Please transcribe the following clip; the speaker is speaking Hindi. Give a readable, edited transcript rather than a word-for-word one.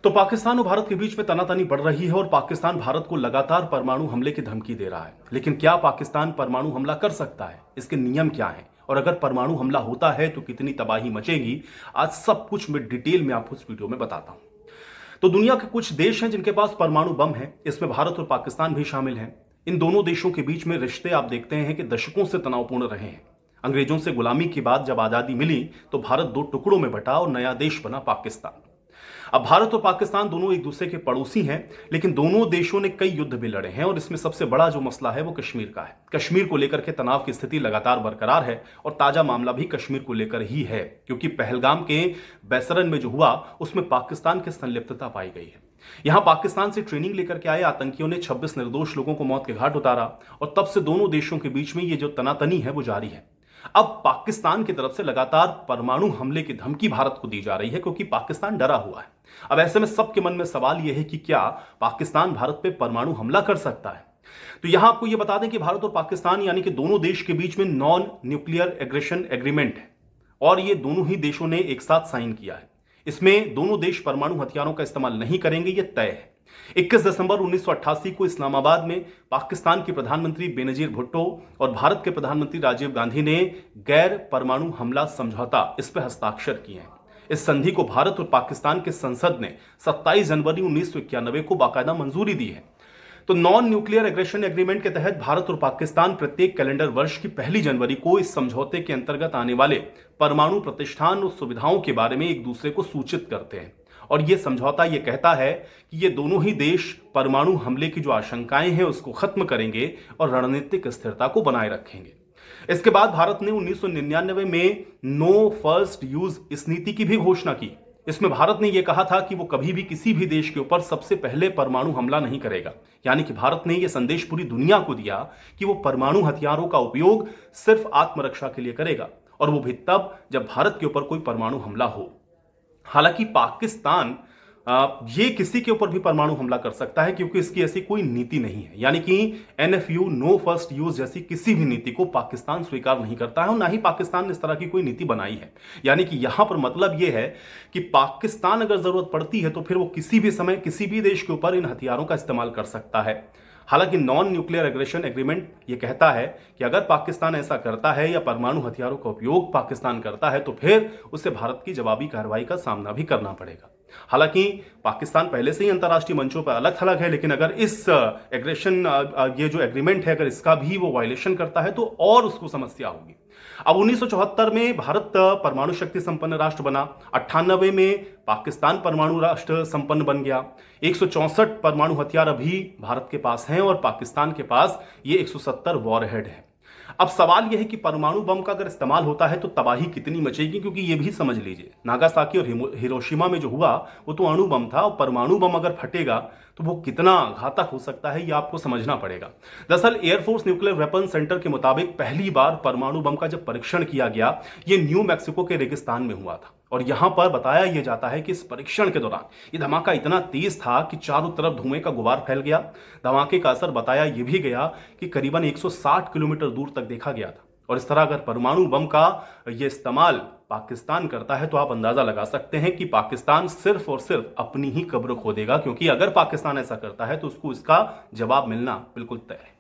तो पाकिस्तान और भारत के बीच में तनातनी बढ़ रही है और पाकिस्तान भारत को लगातार परमाणु हमले की धमकी दे रहा है। लेकिन क्या पाकिस्तान परमाणु हमला कर सकता है? इसके नियम क्या हैं? और अगर परमाणु हमला होता है तो कितनी तबाही मचेगी? आज सब कुछ मैं डिटेल में आपको इस वीडियो में बताता हूं। तो दुनिया के कुछ देश हैं जिनके पास परमाणु बम है। इसमें भारत और पाकिस्तान भी शामिल हैं। इन दोनों देशों के बीच में रिश्ते आप देखते हैं कि दशकों से तनावपूर्ण रहे हैं। अंग्रेजों से गुलामी के बाद जब आजादी मिली तो भारत दो टुकड़ों में बटा और नया देश बना पाकिस्तान। अब भारत और पाकिस्तान दोनों एक दूसरे के पड़ोसी हैं, लेकिन दोनों देशों ने कई युद्ध भी लड़े हैं और इसमें सबसे बड़ा जो मसला है वो कश्मीर का है। कश्मीर को लेकर के तनाव की स्थिति लगातार बरकरार है और ताजा मामला भी कश्मीर को लेकर ही है, क्योंकि पहलगाम के बैसरन में जो हुआ उसमें पाकिस्तान की संलिप्तता पाई गई है। यहां पाकिस्तान से ट्रेनिंग लेकर के आए आतंकियों ने 26 निर्दोष लोगों को मौत के घाट उतारा और तब से दोनों देशों के बीच में ये जो तनातनी है वो जारी है। अब पाकिस्तान की तरफ से लगातार परमाणु हमले की धमकी भारत को दी जा रही है, क्योंकि पाकिस्तान डरा हुआ है। अब ऐसे में सबके मन में सवाल यह है कि क्या पाकिस्तान भारत पे परमाणु हमला कर सकता है? तो यहां आपको यह बता दें कि भारत और पाकिस्तान यानी कि दोनों देश के बीच में नॉन न्यूक्लियर एग्रेशन एग्रीमेंट है और ये दोनों ही देशों ने एक साथ साइन किया है। इसमें दोनों देश परमाणु हथियारों का इस्तेमाल नहीं करेंगे, यह तय है। 21 दिसंबर 1988 को इस्लामाबाद में पाकिस्तान के प्रधानमंत्री बेनजीर भुट्टो और भारत के प्रधानमंत्री राजीव गांधी ने गैर परमाणु हमला समझौता इस पर हस्ताक्षर किए हैं। इस संधि को भारत और पाकिस्तान के संसद ने 27 जनवरी 1991 को बाकायदा मंजूरी दी है। तो नॉन न्यूक्लियर एग्रेशन एग्रीमेंट के तहत भारत और पाकिस्तान प्रत्येक कैलेंडर वर्ष की पहली जनवरी को इस समझौते के अंतर्गत आने वाले परमाणु प्रतिष्ठान और सुविधाओं के बारे में एक दूसरे को सूचित करते हैं। और यह समझौता यह कहता है कि ये दोनों ही देश परमाणु हमले की जो आशंकाएं हैं उसको खत्म करेंगे और रणनीतिक स्थिरता को बनाए रखेंगे। इसके बाद भारत ने 1999 में नो फर्स्ट यूज इस नीति की भी घोषणा की। इसमें भारत ने यह कहा था कि वो कभी भी किसी भी देश के ऊपर सबसे पहले परमाणु हमला नहीं करेगा। यानी कि भारत ने यह संदेश पूरी दुनिया को दिया कि वो परमाणु हथियारों का उपयोग सिर्फ आत्मरक्षा के लिए करेगा, और वो भी तब जब भारत के ऊपर कोई परमाणु हमला हो। हालांकि पाकिस्तान ये किसी के ऊपर भी परमाणु हमला कर सकता है, क्योंकि इसकी ऐसी कोई नीति नहीं है। यानी कि एनएफयू नो फर्स्ट यूज जैसी किसी भी नीति को पाकिस्तान स्वीकार नहीं करता है और ना ही पाकिस्तान ने इस तरह की कोई नीति बनाई है। यानी कि यहां पर मतलब यह है कि पाकिस्तान अगर जरूरत पड़ती है तो फिर वो किसी भी समय किसी भी देश के ऊपर इन हथियारों का इस्तेमाल कर सकता है। हालांकि नॉन न्यूक्लियर एग्रेशन एग्रीमेंट ये कहता है कि अगर पाकिस्तान ऐसा करता है या परमाणु हथियारों का उपयोग पाकिस्तान करता है तो फिर उसे भारत की जवाबी कार्रवाई का सामना भी करना पड़ेगा। हालांकि पाकिस्तान पहले से ही अंतर्राष्ट्रीय मंचों पर अलग थलग है, लेकिन अगर इस एग्रेशन ये जो एग्रीमेंट है अगर इसका भी वो वायलेशन करता है तो और उसको समस्या होगी। अब 1974 में भारत परमाणु शक्ति संपन्न राष्ट्र बना। 98 में पाकिस्तान परमाणु राष्ट्र संपन्न बन गया। 164 परमाणु हथियार अभी भारत के पास हैं और पाकिस्तान के पास ये 170 वॉरहेड है। अब सवाल यह है कि परमाणु बम का अगर इस्तेमाल होता है तो तबाही कितनी मचेगी, क्योंकि ये भी समझ लीजिए नागासाकी और हिरोशिमा में जो हुआ वो तो अणु बम था, और परमाणु बम अगर फटेगा तो वो कितना घातक हो सकता है ये आपको समझना पड़ेगा। दरअसल एयरफोर्स न्यूक्लियर वेपन सेंटर के मुताबिक पहली बार परमाणु बम का जब परीक्षण किया गया ये न्यू मैक्सिको के रेगिस्तान में हुआ था, और यहां पर बताया यह जाता है कि इस परीक्षण के दौरान ये धमाका इतना तेज था कि चारों तरफ धुएं का गुबार फैल गया। धमाके का असर बताया यह भी गया कि करीबन 160 किलोमीटर दूर तक देखा गया था। और इस तरह अगर परमाणु बम का यह इस्तेमाल पाकिस्तान करता है तो आप अंदाजा लगा सकते हैं कि पाकिस्तान सिर्फ और सिर्फ अपनी ही कब्र खोदेगा, क्योंकि अगर पाकिस्तान ऐसा करता है तो उसको इसका जवाब मिलना बिल्कुल तय है।